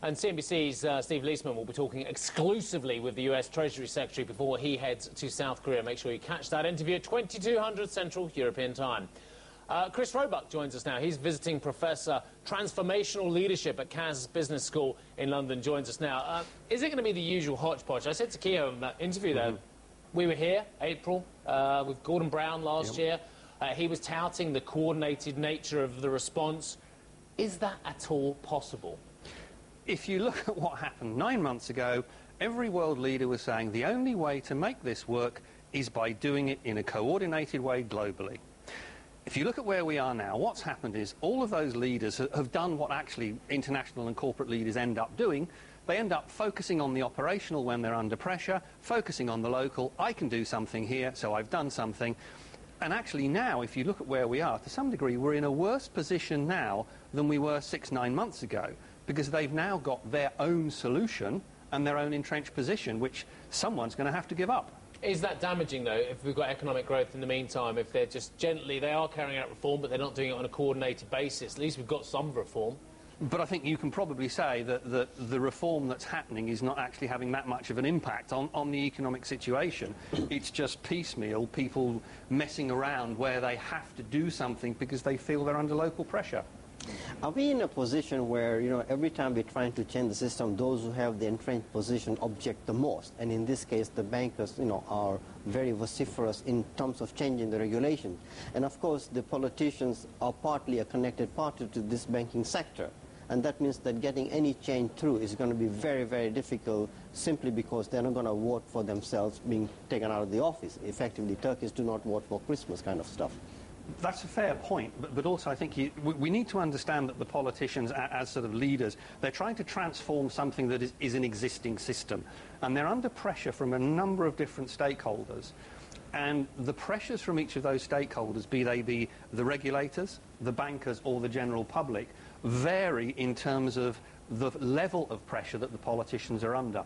And CNBC's Steve Leisman will be talking exclusively with the US Treasury Secretary before he heads to South Korea. Make sure you catch that interview at 2200 Central European Time. Chris Roebuck joins us now. He's visiting Professor Transformational Leadership at Cass Business School in London. Joins us now. Is it going to be the usual hodgepodge? I said to Keogh in that interview there, we were here, April, with Gordon Brown last year. He was touting the coordinated nature of the response. Is that at all possible? If you look at what happened 9 months ago, every world leader was saying the only way to make this work is by doing it in a coordinated way globally. If you look at where we are now, what's happened is all of those leaders have done what actually international and corporate leaders end up doing. They end up focusing on the operational when they're under pressure, focusing on the local. I can do something here, so I've done something. And actually now, if you look at where we are, to some degree, we're in a worse position now than we were 6-9 months ago, because they've now got their own solution and their own entrenched position, which someone's going to have to give up. Is that damaging, though, if we've got economic growth in the meantime, if they're just gently, they are carrying out reform, but they're not doing it on a coordinated basis? At least we've got some reform. But I think you can probably say that the reform that's happening is not actually having that much of an impact on the economic situation. It's just piecemeal, people messing around where they have to do something because they feel they're under local pressure. Are we in a position where, every time we're trying to change the system, those who have the entrenched position object the most? And in this case, the bankers, are very vociferous in terms of changing the regulation. And of course, the politicians are partly a connected party to this banking sector. And that means that getting any change through is going to be very, very difficult, simply because they're not going to vote for themselves being taken out of the office. Effectively, Turkish do not vote for Christmas kind of stuff. That's a fair point, but also I think we need to understand that the politicians, as sort of leaders, they're trying to transform something that is an existing system. And they're under pressure from a number of different stakeholders. And the pressures from each of those stakeholders, be they be the regulators, the bankers, or the general public, vary in terms of the level of pressure that the politicians are under.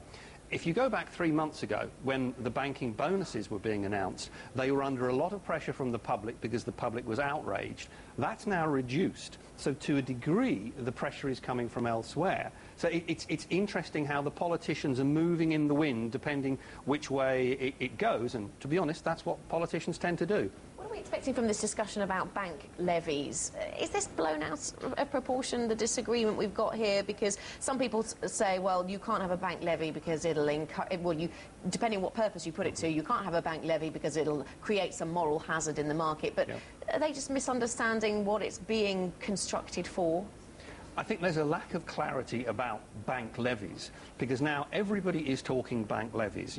If you go back 3 months ago, when the banking bonuses were being announced, they were under a lot of pressure from the public because the public was outraged. That's now reduced. So to a degree, the pressure is coming from elsewhere. So it's interesting how the politicians are moving in the wind depending which way it goes. And to be honest, that's what politicians tend to do. What are we expecting from this discussion about bank levies? Is this blown out of proportion, the disagreement we've got here? Because some people say, well, you can't have a bank levy because it'll depending on what purpose you put it to, you can't have a bank levy because it'll create some moral hazard in the market. But are they just misunderstanding what it's being constructed for? I think there's a lack of clarity about bank levies, because now everybody is talking bank levies.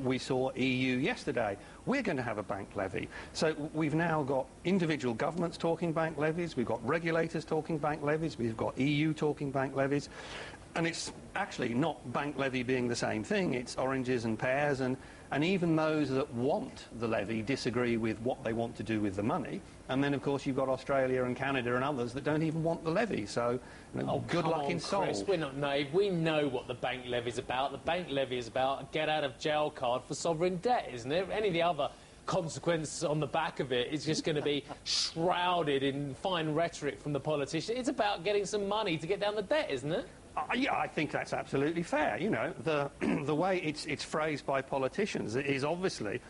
We saw EU yesterday. We're going to have a bank levy. So we've now got individual governments talking bank levies. We've got regulators talking bank levies. We've got EU talking bank levies. And it's actually not bank levy being the same thing. It's oranges and pears, and even those that want the levy disagree with what they want to do with the money. And then, of course, you've got Australia and Canada and others that don't even want the levy. So, good luck in Seoul. Chris, we're not naive. We know what the bank levy is about. The bank levy is about a get-out-of-jail card for sovereign debt, isn't it? Any of the other consequence on the back of it is just going to be shrouded in fine rhetoric from the politician. It's about getting some money to get down the debt, isn't it? Yeah, I think that's absolutely fair. The way it's phrased by politicians is obviously,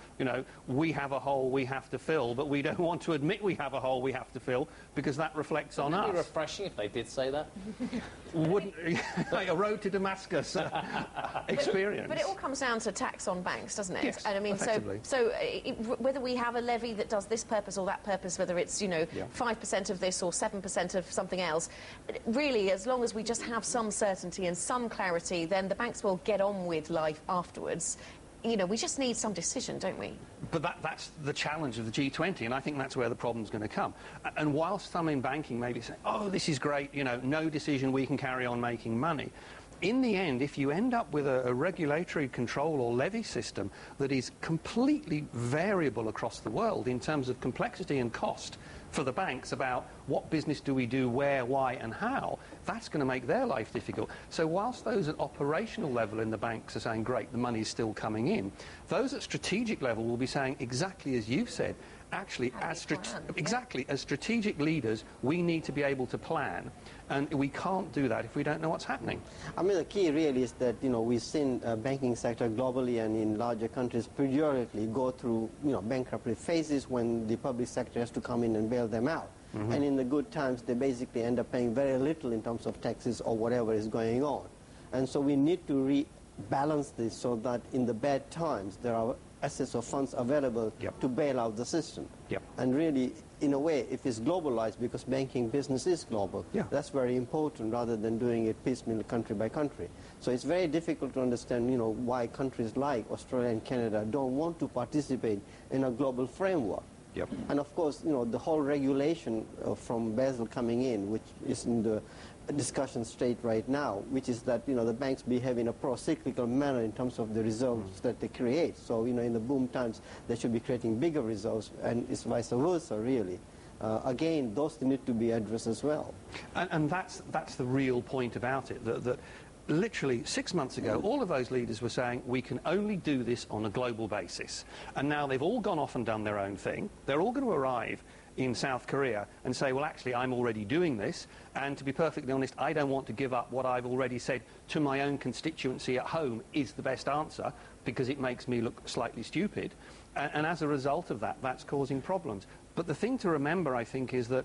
we have a hole we have to fill, but we don't want to admit we have a hole we have to fill because that reflects on us. Wouldn't it be refreshing if they did say that? Wouldn't like a road to Damascus experience? But it all comes down to tax on banks, doesn't it? Yes, and I mean, so whether we have a levy that does this purpose or that purpose, whether it's 5% of this or 7% of something else, really, as long as we just have some certainty and some clarity, then the banks will get on with life afterwards. We just need some decision, don't we? But that's the challenge of the G20, and I think that's where the problem's going to come. And whilst some in banking maybe say, oh, this is great, no decision, we can carry on making money. In the end, if you end up with a regulatory control or levy system that is completely variable across the world in terms of complexity and cost for the banks about what business do we do, where, why and how, that's going to make their life difficult. So whilst those at operational level in the banks are saying, great, the money's still coming in, those at strategic level will be saying exactly as you've said, actually, as strategic leaders, we need to be able to plan, and we can't do that if we don't know what's happening. I mean, the key really is that, we've seen banking sector globally and in larger countries periodically go through, bankruptcy phases when the public sector has to come in and bail them out. And in the good times, they basically end up paying very little in terms of taxes or whatever is going on. And so we need to rebalance this so that in the bad times, there are assets or funds available to bail out the system. And really, in a way, if it's globalized, because banking business is global, that's very important rather than doing it piecemeal country by country. So it's very difficult to understand, why countries like Australia and Canada don't want to participate in a global framework. And of course, the whole regulation from Basel coming in, which is in the discussion state right now, which is that, the banks behave in a pro-cyclical manner in terms of the reserves that they create. So, in the boom times, they should be creating bigger reserves, and it's vice versa, really. Again, those need to be addressed as well. And that's the real point about it, that literally 6 months ago, all of those leaders were saying, we can only do this on a global basis. And now they've all gone off and done their own thing. They're all going to arrive in South Korea and say, well, actually, I'm already doing this. And to be perfectly honest, I don't want to give up what I've already said to my own constituency at home is the best answer, because it makes me look slightly stupid. And as a result of that, that's causing problems. But the thing to remember, I think, is that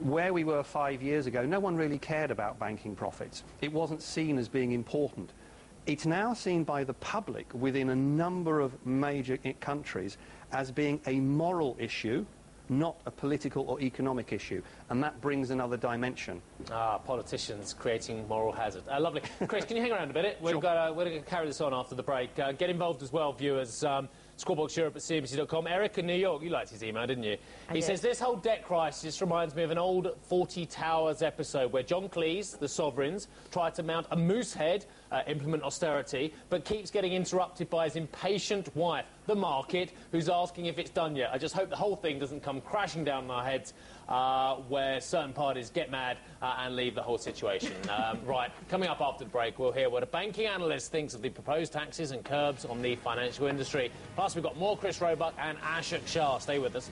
where we were 5 years ago, no one really cared about banking profits. It wasn't seen as being important. It's now seen by the public within a number of major countries as being a moral issue, not a political or economic issue. And that brings another dimension. Politicians creating moral hazard. Lovely. Chris, can you hang around a minute? We're going to carry this on after the break. Get involved as well, viewers. Scoreboxeurope at CNBC.com. Eric in New York, you liked his email, didn't you? He says, this whole debt crisis reminds me of an old 40 Towers episode where John Cleese, the sovereigns, tried to mount a moose head, implement austerity, but keeps getting interrupted by his impatient wife, the market, who's asking if it's done yet. I just hope the whole thing doesn't come crashing down on our heads where certain parties get mad and leave the whole situation. Right, coming up after the break, we'll hear what a banking analyst thinks of the proposed taxes and curbs on the financial industry. Plus, we've got more Chris Roebuck and Ashok Shah. Stay with us.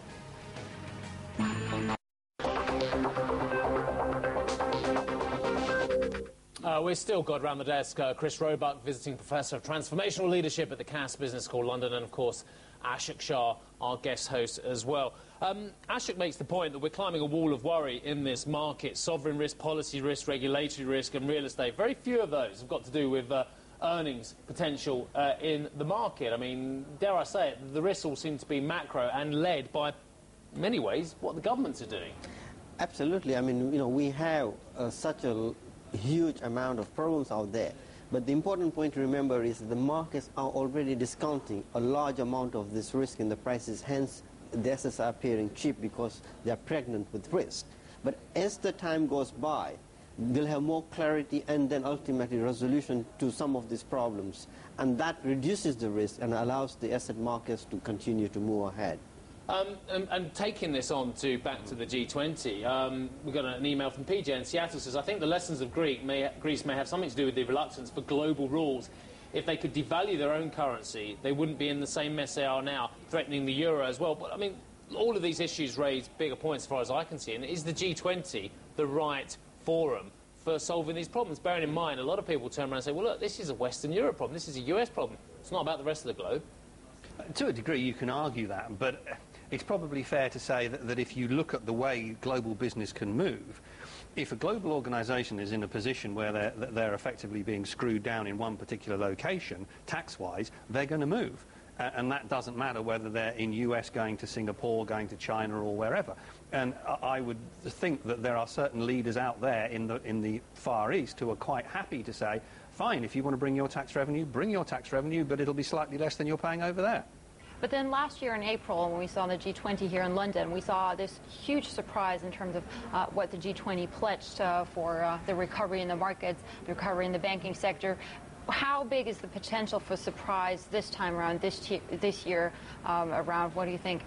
We've still got around the desk Chris Roebuck, visiting professor of transformational leadership at the Cass Business School, London, and of course Ashok Shah, our guest host as well. Ashok makes the point that we're climbing a wall of worry in this market: sovereign risk, policy risk, regulatory risk, and real estate. Very few of those have got to do with earnings potential in the market. I mean, dare I say it, the risks all seem to be macro and led by, in many ways, what the governments are doing. Absolutely. I mean, we have such a huge amount of problems out there. But the important point to remember is that the markets are already discounting a large amount of this risk in the prices, hence the assets are appearing cheap because they are pregnant with risk. But as the time goes by, we'll have more clarity and then ultimately resolution to some of these problems. And that reduces the risk and allows the asset markets to continue to move ahead. And taking this on back to the G20, we got an email from PJ in Seattle. Says, I think the lessons of Greece may have something to do with the reluctance for global rules. If they could devalue their own currency, they wouldn't be in the same mess they are now, threatening the euro as well. But I mean, all of these issues raise bigger points as far as I can see. And is the G20 the right forum for solving these problems? Bearing in mind, a lot of people turn around and say, well, look, this is a Western Europe problem. This is a US problem. It's not about the rest of the globe. To a degree, you can argue that, but it's probably fair to say that if you look at the way global business can move, if a global organisation is in a position where they're effectively being screwed down in one particular location, tax-wise, they're going to move. And that doesn't matter whether they're in US, going to Singapore, going to China, or wherever. And I would think that there are certain leaders out there in the Far East who are quite happy to say, fine, if you want to bring your tax revenue, bring your tax revenue, but it'll be slightly less than you're paying over there. But then last year in April, when we saw the G20 here in London, we saw this huge surprise in terms of what the G20 pledged for the recovery in the markets, the recovery in the banking sector. How big is the potential for surprise this time around, this year around? What do you think?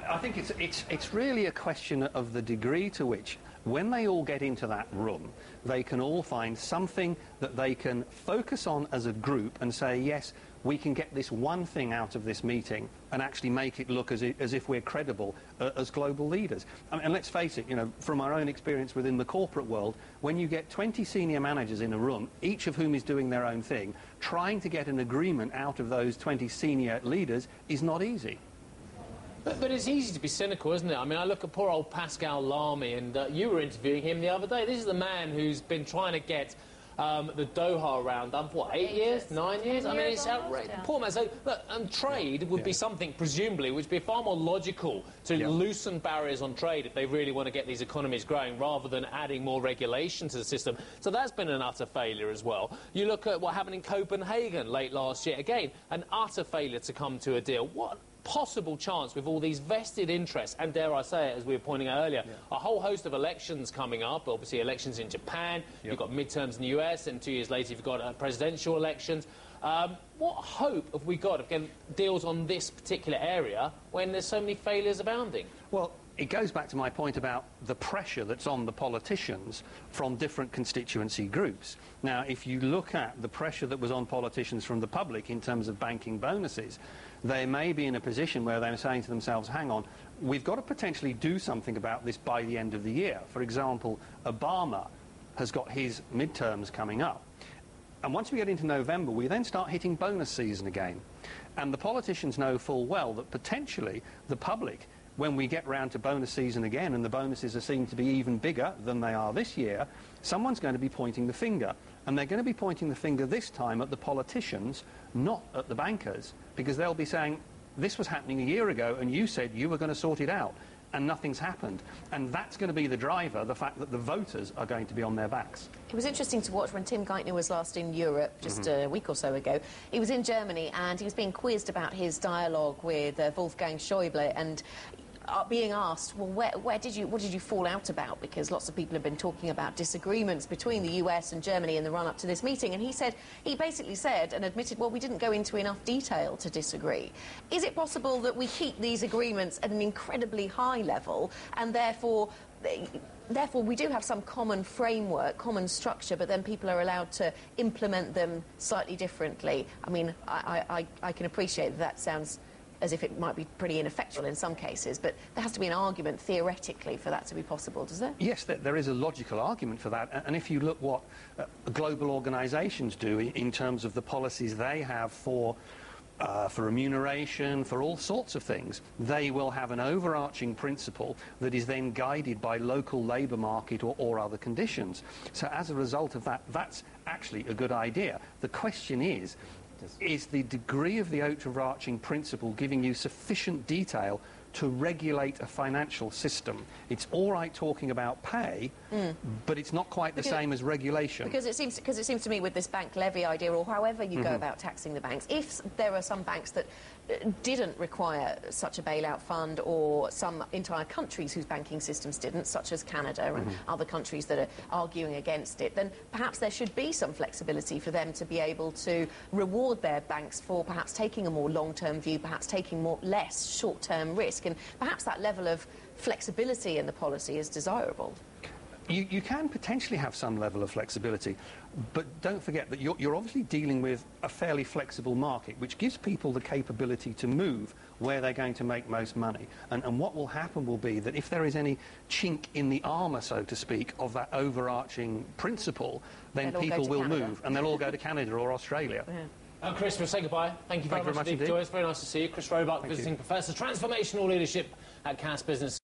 I think it's really a question of the degree to which when they all get into that room, they can all find something that they can focus on as a group and say, yes, we can get this one thing out of this meeting and actually make it look as if we're credible as global leaders. I mean, and let's face it, you know, from our own experience within the corporate world, when you get 20 senior managers in a room, each of whom is doing their own thing, trying to get an agreement out of those 20 senior leaders is not easy. But it's easy to be cynical, isn't it? I mean, I look at poor old Pascal Lamy, and you were interviewing him the other day. This is the man who's been trying to get the Doha round done for, what, 8 years, 9 years? I mean, it's outrageous. Yeah. Poor man. So, look, and trade would be something, presumably, which would be far more logical to loosen barriers on trade if they really want to get these economies growing, rather than adding more regulation to the system. So that's been an utter failure as well. You look at what happened in Copenhagen late last year. Again, an utter failure to come to a deal. What possible chance with all these vested interests, and dare I say it, as we were pointing out earlier, a whole host of elections coming up, obviously elections in Japan, you've got midterms in the US, and 2 years later you've got presidential elections. What hope have we got of getting deals on this particular area when there's so many failures abounding? Well, it goes back to my point about the pressure that's on the politicians from different constituency groups. Now, if you look at the pressure that was on politicians from the public in terms of banking bonuses, they may be in a position where they're saying to themselves, hang on, we've got to potentially do something about this by the end of the year. For example, Obama has got his midterms coming up. And once we get into November, we then start hitting bonus season again. And the politicians know full well that potentially the public, when we get round to bonus season again and the bonuses are seen to be even bigger than they are this year, someone's going to be pointing the finger. And they're going to be pointing the finger this time at the politicians, not at the bankers, because they'll be saying, this was happening a year ago and you said you were going to sort it out, and nothing's happened. And that's going to be the driver, the fact that the voters are going to be on their backs. It was interesting to watch when Tim Geithner was last in Europe, just a week or so ago. He was in Germany and he was being quizzed about his dialogue with Wolfgang Schäuble, and being asked, well, what did you fall out about? Because lots of people have been talking about disagreements between the US and Germany in the run-up to this meeting. And he basically said and admitted, well, we didn't go into enough detail to disagree. Is it possible that we keep these agreements at an incredibly high level, and therefore we do have some common framework, common structure, but then people are allowed to implement them slightly differently? I mean, I can appreciate that sounds as if it might be pretty ineffectual in some cases, but there has to be an argument theoretically for that to be possible, does there? Yes, there is a logical argument for that, and if you look what global organisations do in terms of the policies they have for remuneration, for all sorts of things, they will have an overarching principle that is then guided by local labour market or other conditions. So as a result of that, that's actually a good idea. The question is the degree of the overarching principle giving you sufficient detail to regulate a financial system? It's all right talking about pay, but it's not quite the same as regulation. Because it seems to me with this bank levy idea, or however you go about taxing the banks, if there are some banks that didn't require such a bailout fund, or some entire countries whose banking systems didn't, such as Canada and other countries that are arguing against it, then perhaps there should be some flexibility for them to be able to reward their banks for perhaps taking a more long-term view, perhaps taking less short-term risk, and perhaps that level of flexibility in the policy is desirable. You can potentially have some level of flexibility, but don't forget that you're obviously dealing with a fairly flexible market, which gives people the capability to move where they're going to make most money. And what will happen will be that if there is any chink in the armour, so to speak, of that overarching principle, then people will move, and they'll all go to Canada or Australia. Chris, we'll say goodbye. Thank you very much indeed. Joyce, very nice to see you. Chris Roebuck, visiting Professor, Transformational Leadership at Cass Business.